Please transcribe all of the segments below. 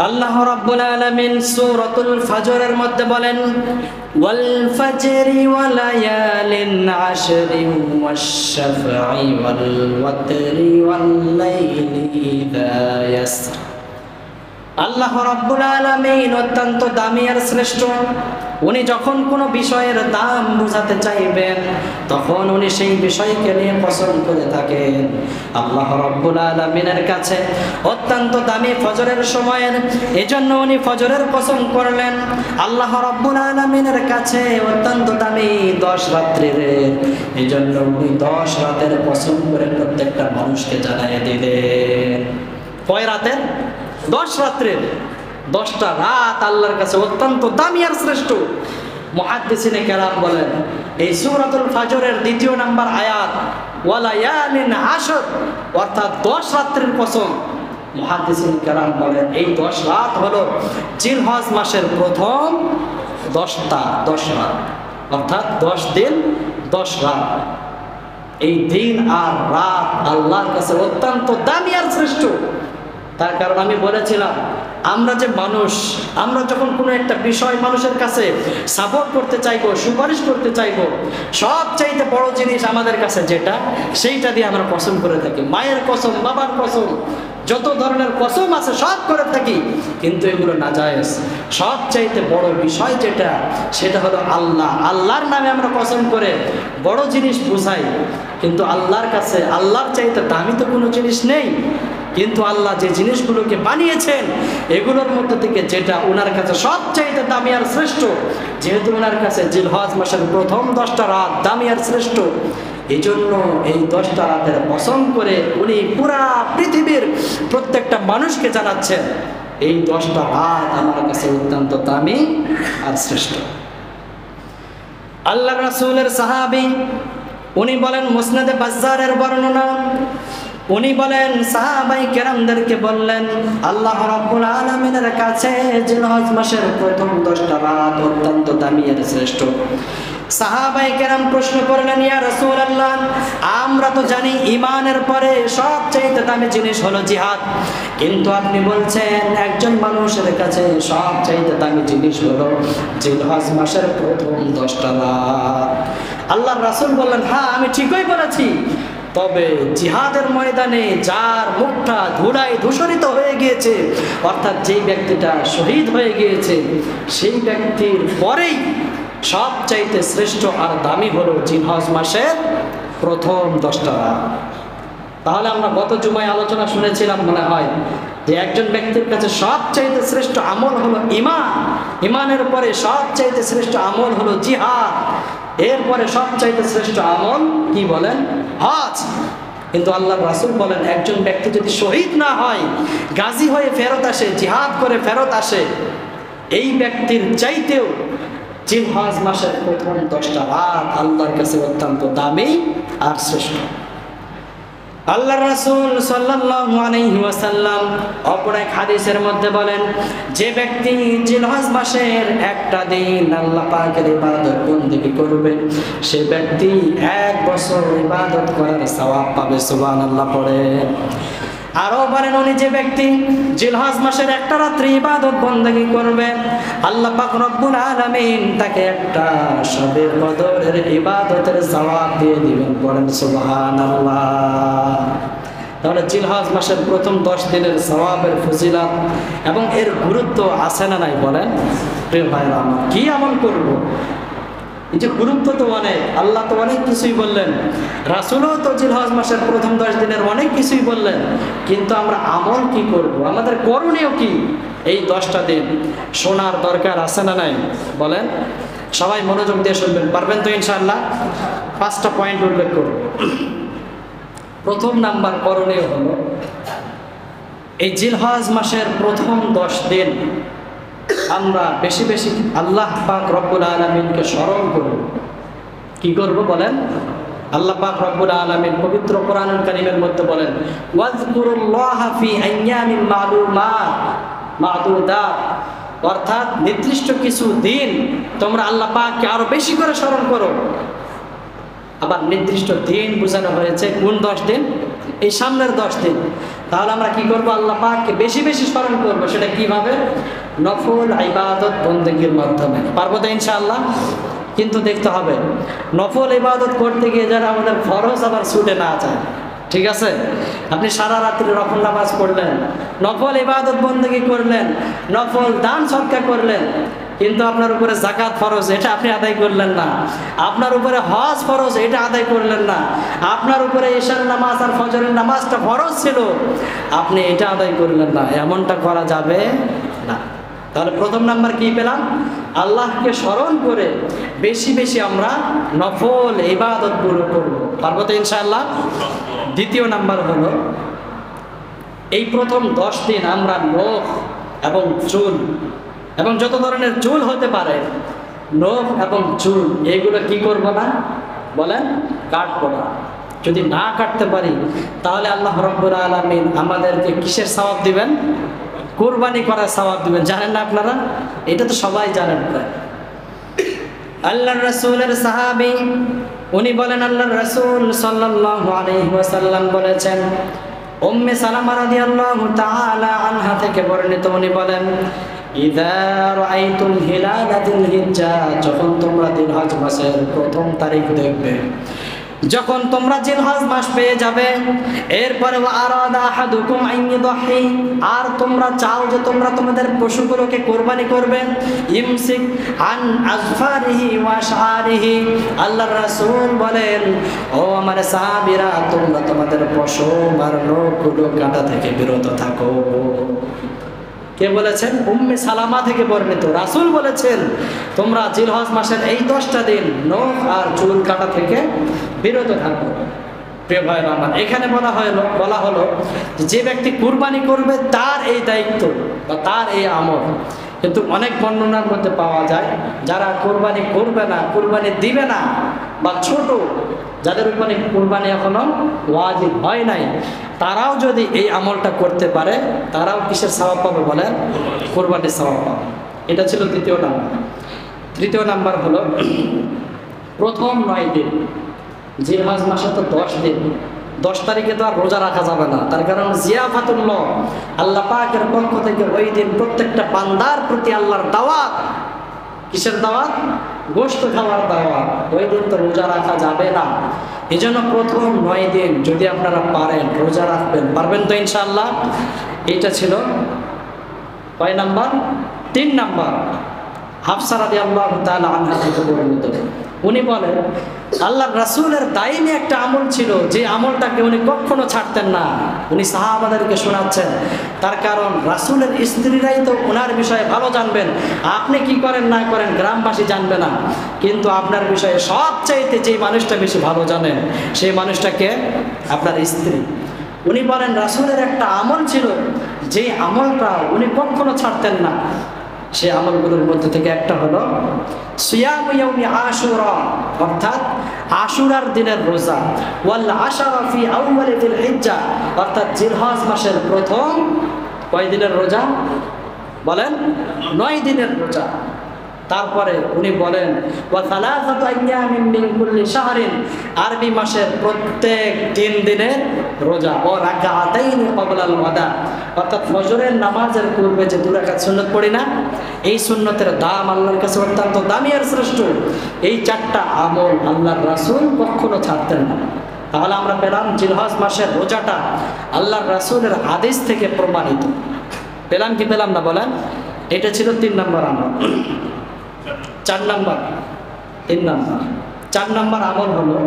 আল্লাহ রাব্বুল আলামিন সূরাতুল ফজরের মধ্যে বলেন, ওয়াল ফাজরি ওয়া লায়ালিন আশরিন ওয়াশ শাফঈ ওয়াল ওয়াতরি ওয়াল লাইলি ইযা ইয়াসর। আল্লাহ রাব্বুল আলামিন অত্যন্ত দামি আর শ্রেষ্ঠ। উনি যখন কোনো বিষয়ের দাম বোঝাতে চাইবেন তখন উনি সেই বিষয়কে নিয়ে পছন্দ করে থাকেন। আল্লাহ রাব্বুল আলামিনের কাছে অত্যন্ত দামি ফজরের সময়ের, এজন্য উনি ফজরের কসম করলেন। আল্লাহ রাব্বুল আলামিনের কাছে অত্যন্ত দামি 10 রাত্রির, এজন্য উনি 10 রাতের কসম করে প্রত্যেকটা মানুষকে জানিয়ে দিলেন। কয় রাতের? 10 রাত্রের। 10টা রাত আল্লাহর কাছে অত্যন্ত দামি আর শ্রেষ্ঠ। মুহাদ্দিসিনে কেরাম বলেন, এই সূরাতুল ফজরের 2 নম্বর আয়াত ওয়া লায়ালিন আশর, অর্থাৎ 10 রাত্রির কসম। মুহাদ্দিসিনে কেরাম বলেন এই 10 রাত হলো জিলহজ মাসের প্রথম 10 রাত, অর্থাৎ 10 দিন 10 রাত। এই দিন আর রাত আল্লাহর কাছে অত্যন্ত দামি আর শ্রেষ্ঠ। তার কারণ আমি বলেছিলাম, আমরা যে মানুষ, আমরা যখন কোনো একটা বিষয় মানুষের কাছে সাপোর্ট করতে চাইবো, সুপারিশ করতে চাইবো, সবচাইতে বড় জিনিস আমাদের কাছে যেটা, সেইটা দিয়ে আমরা কসম করে থাকি। মায়ের কসম, বাবার কসম, যত ধরনের কসম আছে সব করে থাকি, কিন্তু এগুলো নাজায়েজ। সবচাইতে বড় বিষয় যেটা, সেটা হলো আল্লাহ। আল্লাহর নামে আমরা কসম করে বড় জিনিস বুঝাই, কিন্তু আল্লাহর কাছে আল্লাহর চাইতে দামি তো কোনো জিনিস নেই। কিন্তু আল্লাহ যে জিনিসগুলোকে বানিয়েছেন এগুলোর মধ্যে থেকে যেটা ওনার কাছে সবচাইতে দামি আর শ্রেষ্ঠ, যেহেতু ওনার কাছে জিলহজ মাসের প্রথম 10টা রাত দামি আর শ্রেষ্ঠ, এই জন্য এই 10টা রাতের কসম করে উনি পুরা পৃথিবীর প্রত্যেকটা মানুষকে জানাচ্ছেন এই 10টা রাত আমার কাছে অত্যন্ত দামি আর শ্রেষ্ঠ। আল্লাহ রাসূলের সাহাবী উনি বলেন, মুসনাদে বাজ্জারের বর্ণনা, উনি বলেন সাহাবাই কেরামদেরকে বললেন, আল্লাহ রাব্বুল আলামিনের কাছে জিলহজ মাসের প্রথম 10টা রাত অত্যন্ত দামি আর শ্রেষ্ঠ। সাহাবাই কেরাম প্রশ্ন করলেন, ইয়া রাসূলুল্লাহ, আমরা তো জানি ঈমানের পরে সবচেয়ে দামি জিনিস হলো জিহাদ, কিন্তু আপনি বলছেন একজন মানুষের কাছে সবচেয়ে দামি জিনিস হলো জিলহজ মাসের প্রথম 10টা রাত। আল্লাহর রাসূল বললেন, হ্যাঁ আমি ঠিকই বলেছি, তবে জিহাদের ময়দানে যার মুখটা ধুলায় ধূসরিত হয়ে গিয়েছে, অর্থাৎ যেই ব্যক্তিটা শহীদ হয়ে গিয়েছে, সেই ব্যক্তির পরেই সবচাইতে শ্রেষ্ঠ আর দামি হলো জিলহজ মাসের প্রথম 10টা রাত। তাহলে আমরা গত জুমায় আলোচনা শুনেছিলাম মনে হয় যে একজন ব্যক্তির কাছে সবচাইতে শ্রেষ্ঠ আমল হলো ঈমান, ঈমানের পরে সবচাইতে শ্রেষ্ঠ আমল হলো জিহাদ, এরপরে সবচাইতে শ্রেষ্ঠ আমল কি বলেন? হজ। কিন্তু আল্লাহর রাসূল বলেন একজন ব্যক্তি যদি শহীদ না হয়, গাজী হয়ে ফেরত আসে, জিহাদ করে ফেরত আসে, এই ব্যক্তির চাইতেও জিলহজ মাসের প্রথম 10টা রাত আল্লাহর কাছে অত্যন্ত দামি আর শ্রেষ্ঠ। আল্লাহর রাসূল সাল্লাল্লাহু আলাইহি ওয়াসাল্লাম অপর এক হাদিসের মধ্যে বলেন, যে ব্যক্তি জিলহজ মাসের একটা দিন আল্লাহ পাকের ইবাদত বندگی করবে, সে ব্যক্তি 1 বছর ইবাদত করার সওয়াব পাবে। সুবহানাল্লাহ পড়ে। আরো বলেন, উনি যে ব্যক্তি জিলহজ মাসের একটা রাত্রি ইবাদত বندگی করবে, আল্লাহ পাক রব্বুল আলামিন তাকে একটা শবে বদরের ইবাদতের সওয়াব দিয়ে দিবেন। বলেন সুবহানাল্লাহ। তাহলে জিলহজ মাসের প্রথম 10 দিনের সওয়াবের ফজিলত এবং এর গুরুত্ব আছে না নাই বলেন? প্রিয় ভাইরা আমার, কি আমল করব? এই যে গুরুত্ব তো অনেক, আল্লাহ তো অনেক কিছুই বললেন, রাসূলও তো জিলহজ মাসের প্রথম 10 দিনের অনেক কিছুই বললেন, কিন্তু আমরা আমল কি করব? আমাদের করণীয় কি? এই 10টা দিন শোনার দরকার আছে না নাই বলেন? সবাই মনোযোগ দিয়ে শুনবেন, পারবেন তো ইনশাআল্লাহ? 5টা পয়েন্ট উল্লেখ করব। প্রথম নাম্বার করণীয় হলো, এই জিলহজ মাসের প্রথম 10 দিন আমরা বেশি বেশি আল্লাহ পাক রব্বুল আলামিনকে স্মরণ করব। কি করব বলেন? আল্লাহ পাক রব্বুল আলামিন পবিত্র কোরআনুল কারীমের মধ্যে বলেন, ওয়াজকুরুল্লাহা ফি আইয়ামিন মা'দুদাত, অর্থাৎ নির্দিষ্ট কিছু দিন তোমরা আল্লাহ পাককে আরো বেশি করে স্মরণ করো। আবার নির্দিষ্ট দিন বোঝানো হয়েছে কোন 10 দিন? এই সামনের 10 দিন। তাহলে আমরা কি করব? আল্লাহ পাককে বেশি বেশি স্মরণ করব। সেটা কিভাবে? নফল ইবাদত বন্দেগীর মাধ্যমে। পারবো তো ইনশাআল্লাহ? কিন্তু দেখতে হবে নফল ইবাদত করতে গিয়ে যারা আমাদের ফরজ আবার ছুটে না যায়। ঠিক আছে, আপনি সারা রাত্রি নফল নামাজ পড়লেন, নফল ইবাদত বন্দেগী করলেন, নফল দান সদকা করলেন, কিন্তু আপনার উপরে যাকাত ফরজ, এটা আপনি আদায় করলেন না। আপনার উপরে হজ ফরজ, এটা আদায় করলেন না। আপনার উপরে ঈশার নামাজ আর ফজরের নামাজটা ফরজ ছিল, আপনি এটা আদায় করলেন না। এমনটা করা যাবে না। তাহলে প্রথম নাম্বার কি পেলাম? আল্লাহকে স্মরণ করে বেশি বেশি আমরা নফল ইবাদত গুলো করবো। পারবো তো ইনশাআল্লাহ? দ্বিতীয় নাম্বার হলো এই প্রথম 10 দিন আমরা নখ এবং চুল এবং যত ধরনের চুল হতে পারে, নখ এবং চুল এগুলো কি করব না? বলেন, কাটবো না। যদি না কাটতে পারি তাহলে আল্লাহ রাব্বুল আলামিন আমাদেরকে কিসের সওয়াব দিবেন? কুরবানি করার সওয়াব দিবেন। জানেন না আপনারা? এটা তো সবাই জানেন। আল্লাহর রাসূলের সাহাবী উনি বলেন, আল্লাহর রাসূল সাল্লাল্লাহু আলাইহি ওয়াসাল্লাম বলেছেন, উম্মে সালামা রাদিয়াল্লাহু তাআলা আনহা থেকে বর্ণিত, উনি বলেন, ইযা রাআইতুম হিলালা যিলহিজ্জা, যখন তোমরা জিলহজ মাসের প্রথম তারিখ দেখবে, যখন তোমরা জিলহজ মাস পেয়ে যাবে, এরপরে আরাদা আহাদুকুম আন ইউদহি, আর তোমরা চাও যে তোমরা তোমাদের পশুগুলোকে কুরবানি করবে, ইমসিক আন আযফারিহি ওয়া শাআরিহি, আল্লাহর রাসূল বলেন, ও আমার সাহাবীরা, তোমরা তোমাদের পশু আর নখগুলো কাটা থেকে বিরত থাকো। কে বলেছেন? উম্মে সালামা থেকে বর্ণিত। রাসূল বলেছেন, তোমরা জিলহজ মাসের এই 10টা দিন নখ আর চুল কাটা থেকে বিরত থাকো। প্রিয় ভাইরা আমার, এখানে বলা হলো যে ব্যক্তি কুরবানি করবে তার এই দায়িত্ব বা তার এই আমল। কিন্তু অনেক বর্ণনার মধ্যে পাওয়া যায় যারা কুরবানি করবে না, কুরবানি দিবে না, বা ছোট যাদের উপরে কুরবানি এখনো ওয়াজিব হয় নাই, তারাও যদি এই আমলটা করতে পারে, তারাও কিসের সওয়াব পাবে? বলেন, কুরবানির সওয়াব পাবে। এটা ছিল দ্বিতীয় নাম্বার। তৃতীয় নাম্বার হলো প্রথম 9 দিন, জিলহজ মাসে তো 10 দিন, 10 তারিখে তো আর রোজা রাখা যাবে না। তার কারণ জিয়াফাতুল্লাহ, আল্লাহ পাকের পক্ষ থেকে ওই দিন প্রত্যেকটা বান্দার প্রতি আল্লাহর দাওয়াত। কিসের দাওয়াত? গোশত খাওয়ার দাওয়াত। ওই দিন তো রোজা রাখা যাবে না। এই জন্য প্রথম 9 দিন যদি আপনারা পারেন রোজা রাখবেন। পারবেন তো ইনশাআল্লাহ? এইটা ছিল কয় নাম্বার? 3 নাম্বার। হাফসা রাদিয়াল্লাহু তাআলা আনহা থেকে বর্ণিত, উনি বলেন, আল্লাহর রাসূলের দাইমি একটা আমল ছিল, যে আমলটাকে উনি কখনো ছাড়তেন না। উনি সাহাবাদেরকে শোনাচ্ছেন, তার কারণ রাসূলের স্ত্রীরাই তো ওনার বিষয়ে ভালো জানবেন। আপনি কি করেন না করেন গ্রামবাসী জানবে না, কিন্তু আপনার বিষয়ে সবচাইতে যে মানুষটা বেশি ভালো জানেন সেই মানুষটাকে আপনার স্ত্রী। উনি বলেন, রাসূলের একটা আমল ছিল, যে আমলটা উনি কখনো ছাড়তেন না। সেই আমলগুলোর মধ্যে থেকে একটা হলো সিয়ামু ইয়াউমি আশুরা, অর্থাৎ আশুরার দিনের রোজা, ওয়াল আশারা ফি আউয়ালি যিল হিজ্জা, অর্থাৎ জিলহজ মাসের প্রথম কয় দিনের রোজা? বলেন, 9 দিনের রোজা। তারপরে উনি বলেন, ওয়া সালাসাতু আইয়ামিন মিন কুল্লি শাহরিন, আরবি মাসের প্রত্যেক 3 দিনের রোজা, ও রাকাতাইন ক্বাবলাল ওয়াদা, অর্থাৎ ফজরের নামাজের পূর্বে যে 2 রাকাত সুন্নাত পড়ি না, এই সুন্নতের দাম আল্লাহর কাছে অত্যন্ত দামি আর শ্রেষ্ঠ। এই 4টা আমল আল্লাহর রাসূল কখনো ছাড়তেন না। তাহলে আমরা পেলাম জিলহজ মাসের রোজাটা আল্লাহর রাসূলের হাদিস থেকে প্রমাণিত। পেলাম কি পেলাম না? বলেন। এটা ছিল 3 নম্বর আমল। 4 নম্বর, 3 নম্বর, 4 নম্বর আমল হলো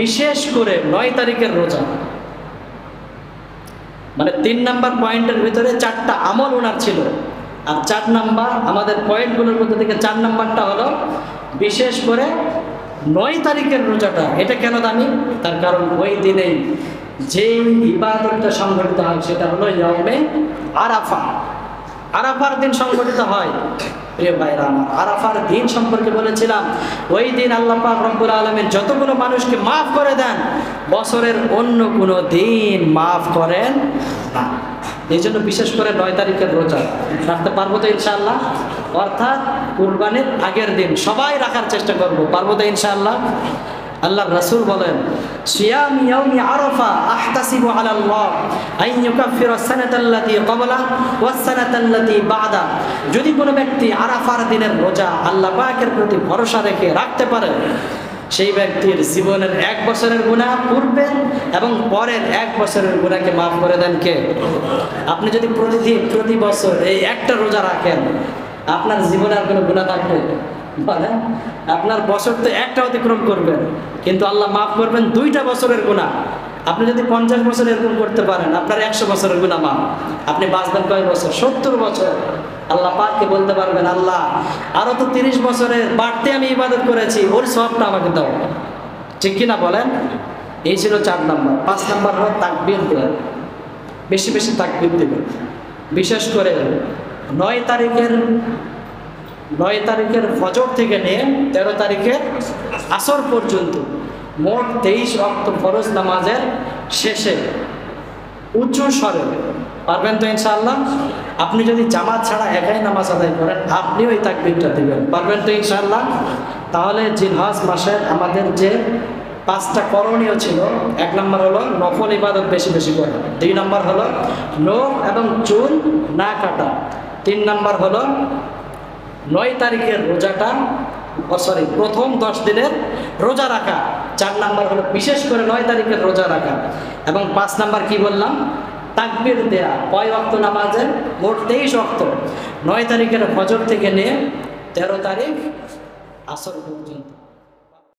বিশেষ করে 9 তারিখের রোজা। মানে 3 নম্বর পয়েন্টের ভিতরে 4টা আমল ওনার ছিল, আর 4 নম্বর আমাদের পয়েন্টগুলোর মধ্যে থেকে 4 নম্বরটা হলো বিশেষ করে 9 তারিখের রোজাটা। এটা কেন দামি? তার কারণ ওই দিনেই যে ইবাদতটা সংঘটিত হয় সেটা হলো ইয়াউমে আরাফা। আরাফার দিন সংঘটিত হয়। প্রিয় ভাইরা আমার, আরাফার দিন সম্পর্কে বলেছিলাম, ওই দিন আল্লাহ পাক রব্বুল আলামিন যতগুলো মানুষকে মাফ করে দেন, বছরের অন্য কোনো দিন মাফ করেন না। এই জন্য বিশেষ করে 9 তারিখের রোজা রাখতে পারবো তো ইনশাআল্লাহ? অর্থাৎ কুরবানির আগের দিন সবাই রাখার চেষ্টা করবো। পারবো তো ইনশাআল্লাহ? আল্লাহর রাসূল বলেন, সিয়াম ইয়াউমি আরাফা আহতাসিবু আলা আল্লাহ আন ইউকাফিরা সানাতাল্লাতী ক্বাবলা ওয়াস সানাতাল্লাতী বা'দা। যদি কোনো ব্যক্তি আরাফার দিনের রোজা আল্লাহ পাকের প্রতি ভরসা রেখে রাখতে পারে, সেই ব্যক্তির জীবনের 1 বছরের গুনাহ পূর্বের এবং পরের 1 বছরের গুনাহকে মাফ করে দেন কে? আপনি যদি প্রতি বছর এই একটা রোজা রাখেন, আপনার জীবনে আর কোনো গুনাহ থাকবে বলেন? আপনার বছর তো একটা অতিক্রম করবেন, কিন্তু আল্লাহ মাফ করবেন 2টা বছরের গুনাহ। আপনি যদি 50 বছর এরকম করতে পারেন, আপনার 100 বছরের গুনাহ মাফ। আপনি বাঁচবেন কয় বছর? 70 বছর। আল্লাহ পাককে বলতে পারবেন, আল্লাহ আরো তো 30 বছরের বাড়তে আমি ইবাদত করেছি, ওর সবটা আমাকে দাও। ঠিক কিনা বলেন? এই ছিল 4 নম্বর। 5 নম্বর হলো তাকবীর দেওয়া, বেশি বেশি তাকবীর দেবেন। বিশেষ করে 9 তারিখের ফজর থেকে নিয়ে 13 তারিখের আসর পর্যন্ত মোট 23 ওয়াক্ত ফরজ নামাজের শেষে উচ্চ স্বরে পারবেন তো ইনশাআল্লাহ? আপনি যদি জামাত ছাড়া একাই নামাজ আদায় করেন, আপনিও এই তাকবীরটা দিবেন, পারবেন তো ইনশাআল্লাহ? তাহলে জিলহজ মাসের আমাদের যে 5টা করণীয় ছিল, 1 নম্বর হলো নফল ইবাদত বেশি বেশি করা, 2 নম্বর হলো নখ এবং চুল না কাটা, 3 নম্বর হলো 9 তারিখের রোজাটা প্রথম 10 দিনের রোজা রাখা, 4 নম্বর হলো বিশেষ করে 9 তারিখের রোজা রাখা, এবং 5 নম্বর কি বললাম? তাকবীর দেয়া। কয় ওয়াক্ত নামাজের? মোট 23 ওয়াক্ত, 9 তারিখের ফজর থেকে নিয়ে 13 তারিখ আসর পর্যন্ত।